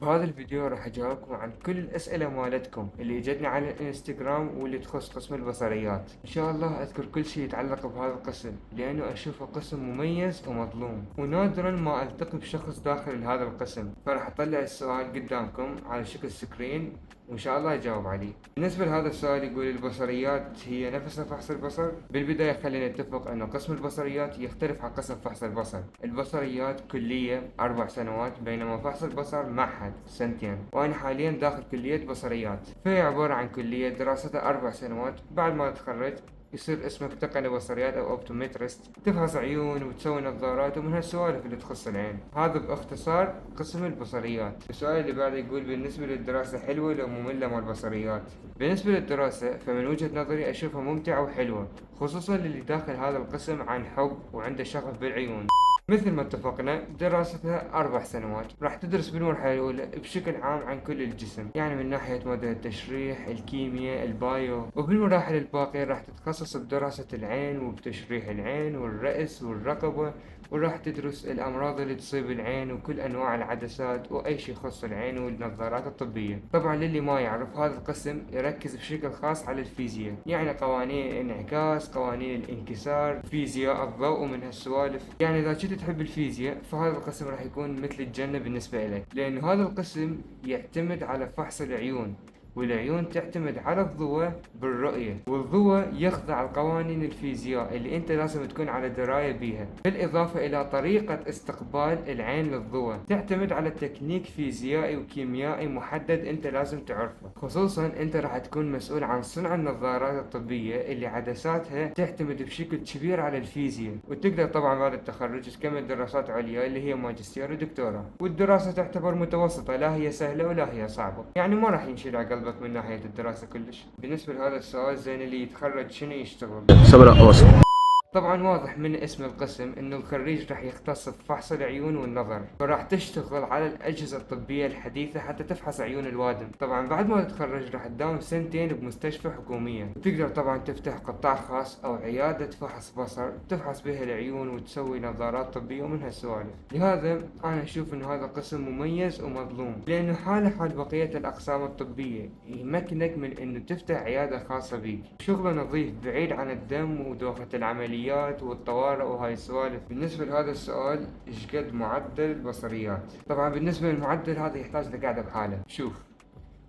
بهذا الفيديو راح أجاوبكم عن كل الأسئلة مالتكم اللي اجتني على الانستغرام واللي تخص قسم البصريات. إن شاء الله أذكر كل شيء يتعلق بهذا القسم لأنه أشوفه قسم مميز ومظلوم، ونادرا ما ألتقي بشخص داخل هذا القسم، فراح أطلع السؤال قدامكم على شكل سكرين وإن شاء الله أجاوب عليه. بالنسبة لهذا السؤال يقول البصريات هي نفس فحص البصر؟ بالبداية خلينا نتفق أن قسم البصريات يختلف عن قسم فحص البصر. البصريات كلية 4 سنوات بينما فحص البصر معهد سنتين، وأنا حاليا داخل كلية بصريات، فهي عبارة عن كلية دراستها 4 سنوات. بعد ما تتخرج يصير اسمك تقني بصريات او اوبتومترست، تفحص عيون وتسوي نظارات ومن هالسوالف اللي تخص العين. هذا باختصار قسم البصريات. السؤال اللي بعده يقول بالنسبة للدراسة حلوة لو مملة مع البصريات؟ بالنسبة للدراسة فمن وجهة نظري اشوفها ممتعة وحلوة، خصوصا للي داخل هذا القسم عن حب وعنده شغف بالعيون. مثل ما اتفقنا دراستها 4 سنوات، راح تدرس بالمرحلة الأولى بشكل عام عن كل الجسم، يعني من ناحية مادة التشريح، الكيمياء، البايو، وبالمراحل الباقية راح تتخصص بدراسة العين وبتشريح العين والرأس والرقبة، وراح تدرس الأمراض اللي تصيب العين وكل أنواع العدسات وأي شيء يخص العين والنظارات الطبية. طبعا للي ما يعرف هذا القسم يركز بشكل خاص على الفيزياء، يعني قوانين الانعكاس، قوانين الانكسار، فيزياء الضوء ومن هالسوالف. يعني إذا كنت تحب الفيزياء فهذا القسم راح يكون مثل الجنة بالنسبة لك، لأن هذا القسم يعتمد على فحص العيون، والعيون تعتمد على الضوء بالرؤية، والضوء يخضع لقوانين الفيزياء اللي انت لازم تكون على دراية بيها، بالإضافة إلى طريقة استقبال العين للضوء تعتمد على تكنيك فيزيائي وكيميائي محدد انت لازم تعرفه. خصوصا انت راح تكون مسؤول عن صنع النظارات الطبية اللي عدساتها تعتمد بشكل كبير على الفيزياء، وتقدر طبعا بعد التخرج تكمل دراسات عليا اللي هي ماجستير ودكتوراه، والدراسة تعتبر متوسطة، لا هي سهلة ولا هي صعبة، يعني ما راح ينشيل على قلبك من ناحية الدراسة كلش. بالنسبة لهذا السؤال زين اللي يتخرج شنو يشتغل؟ سبع أوسط. طبعا واضح من اسم القسم انه الخريج راح يختص بفحص العيون والنظر، فراح تشتغل على الاجهزة الطبية الحديثة حتى تفحص عيون الوادم. طبعا بعد ما تتخرج راح تداوم سنتين بمستشفى حكومية، وتقدر طبعا تفتح قطاع خاص او عيادة فحص بصر تفحص بها العيون وتسوي نظارات طبية ومن هالسوالف. لهذا انا اشوف انه هذا قسم مميز ومظلوم، لانه حاله حال بقية الاقسام الطبية يمكنك من انه تفتح عيادة خاصة بيك، شغل نظيف بعيد عن الدم ودوخة العمليات والطوارئ وهاي السوالف. بالنسبة لهذا السؤال ايش قد معدل البصريات؟ طبعا بالنسبة للمعدل هذا يحتاج لقعدة بحاله. شوف،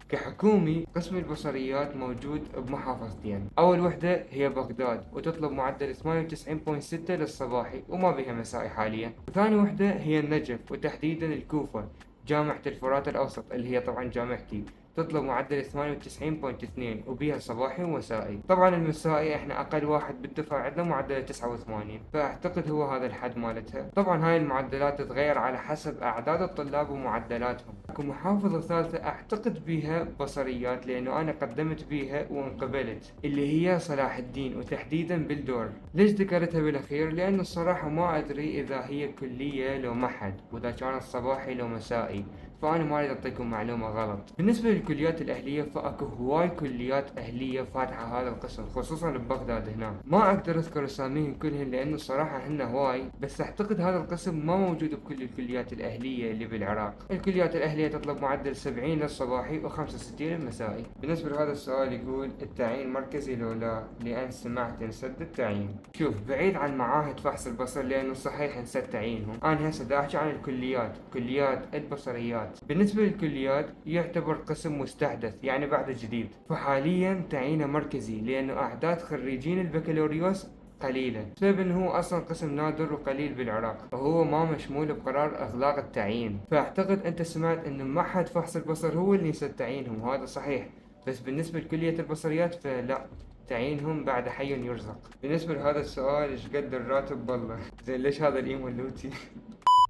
كحكومي قسم البصريات موجود بمحافظتين، أول وحدة هي بغداد وتطلب معدل 98.6 للصباحي وما بها مسائي حاليا، وثاني وحدة هي النجف وتحديدا الكوفة، جامعة الفرات الأوسط اللي هي طبعا جامعتي، تطلب معدل 98.2 وبيها صباحي ومسائي. طبعا المسائي احنا اقل واحد بالدفعة عندنا معدل 89، فاعتقد هو هذا الحد مالتها. طبعا هاي المعدلات تتغير على حسب اعداد الطلاب ومعدلاتهم. اكو محافظة ثالثة اعتقد بيها بصريات لانه انا قدمت بيها وانقبلت، اللي هي صلاح الدين وتحديدا بالدور. ليش ذكرتها بالاخير؟ لانه الصراحة ما ادري اذا هي كلية لو معهد، واذا كانت صباحي لو مسائي، فأنا ما أريد أعطيكم معلومة غلط. بالنسبة للكليات الأهلية فأكو هواي كليات أهلية فاتحة هذا القسم، خصوصا ببغداد هنا. ما أقدر أذكر أساميهم كلهن لأنه الصراحة هن هواي، بس أعتقد هذا القسم ما موجود بكل الكليات الأهلية اللي بالعراق. الكليات الأهلية تطلب معدل 70 للصباحي و65 للمسائي. بالنسبة لهذا السؤال يقول التعيين مركزي لو لا؟ لأن سمعت انسد التعيين. شوف، بعيد عن معاهد فحص البصر لأنه صحيح انسد تعيينهم، أنا هسه دا أحكي عن الكليات، كليات البصريات. بالنسبة للكليات يعتبر قسم مستحدث، يعني بعد جديد، فحاليا تعيينه مركزي لأنه أعداد خريجين البكالوريوس قليلة، بسبب انه هو اصلا قسم نادر وقليل بالعراق، وهو ما مشمول بقرار اغلاق التعيين. فاعتقد انت سمعت انه معهد فحص البصر هو اللي يسد تعيينهم، وهذا صحيح، بس بالنسبة لكلية البصريات فلا، تعيينهم بعد حي يرزق. بالنسبة لهذا السؤال ايش قد الراتب؟ بالله زين ليش هذا الايمو اللوتي؟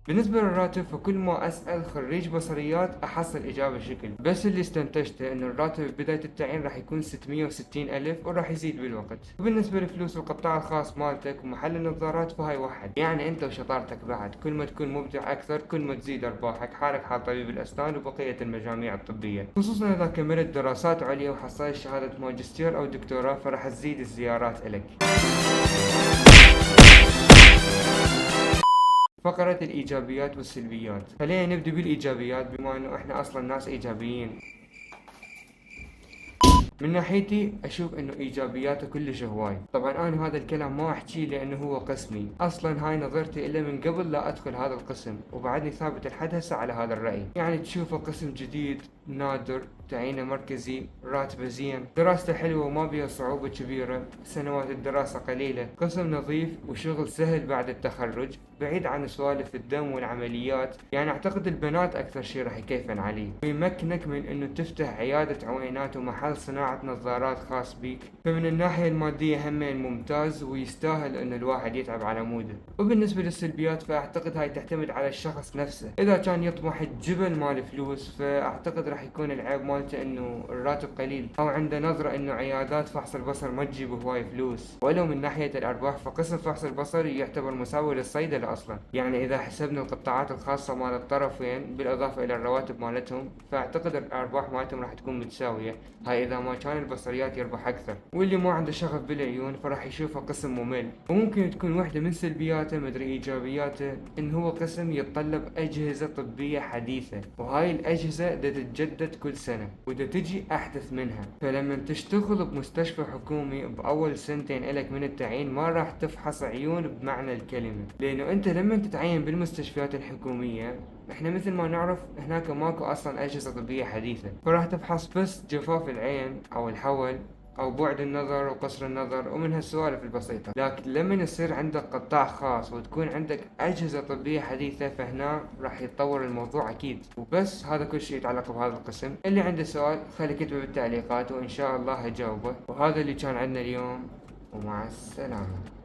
بالنسبة للراتب فكل ما أسأل خريج بصريات أحصل إجابة شكل، بس اللي استنتجته إنه الراتب بداية التعيين راح يكون 660 ألف وراح يزيد بالوقت. وبالنسبة لفلوس القطاع الخاص مالتك ومحل النظارات فهاي واحد، يعني أنت وشطارتك بعد، كل ما تكون مبدع أكثر كل ما تزيد أرباحك، حالك حال طبيب الأسنان وبقية المجاميع الطبية، خصوصا إذا كملت دراسات عليا وحصلت شهادة ماجستير أو دكتوراه فراح تزيد الزيارات إلك. فقرة الإيجابيات والسلبيات. خلينا نبدأ بالإيجابيات بما أنه إحنا أصلا ناس إيجابيين. من ناحيتي اشوف انه ايجابياته كلش هواي. طبعا انا هذا الكلام ما احكيه لانه هو قسمي، اصلا هاي نظرتي الا من قبل لا ادخل هذا القسم، وبعدني ثابت لحد هسه على هذا الرأي. يعني تشوفه قسم جديد نادر، تعيينه مركزي، راتبه زين، دراسته حلوة وما بيها صعوبة كبيرة، سنوات الدراسة قليلة، قسم نظيف وشغل سهل بعد التخرج، بعيد عن سوالف الدم والعمليات. يعني اعتقد البنات اكثر شي راح يكيفن عليه، ويمكنك من انه تفتح عيادة عوينات ومحل صناعة نظارات خاص بيك. فمن الناحية المادية همين ممتاز، ويستاهل انه الواحد يتعب على موده. وبالنسبة للسلبيات فاعتقد هاي تعتمد على الشخص نفسه، اذا كان يطمح الجبل مال فلوس فاعتقد راح يكون العيب مالته انه الراتب قليل، او عنده نظرة انه عيادات فحص البصر ما تجيب هواي فلوس. ولو من ناحية الارباح فقسم فحص البصر يعتبر مساوي للصيدلة اصلا. يعني اذا حسبنا القطاعات الخاصة مال الطرفين بالاضافة الى الرواتب مالتهم فاعتقد الارباح مالتهم راح تكون متساوية، هاي اذا ما كان البصريات يربح اكثر. واللي ما عنده شغف بالعيون فراح يشوفه قسم ممل. وممكن تكون واحدة من سلبياته مدري ايجابياته ان هو قسم يتطلب اجهزة طبية حديثة، وهاي الاجهزة دا تتجدد كل سنة ودا تجي احدث منها. فلما تشتغل بمستشفى حكومي باول سنتين الك من التعيين ما راح تفحص عيون بمعنى الكلمة، لانه انت لما تتعين بالمستشفيات الحكومية احنا مثل ما نعرف هناك ماكو اصلا اجهزة طبية حديثة، فراح تفحص بس جفاف العين او الحول او بعد النظر وقصر النظر ومن هالسوالف البسيطة. لكن لما يصير عندك قطاع خاص وتكون عندك اجهزة طبية حديثة فهنا راح يتطور الموضوع اكيد. وبس هذا كل شيء يتعلق بهذا القسم. اللي عنده سؤال خلي كتبه بالتعليقات وان شاء الله هجاوبه. وهذا اللي كان عندنا اليوم، ومع السلامة.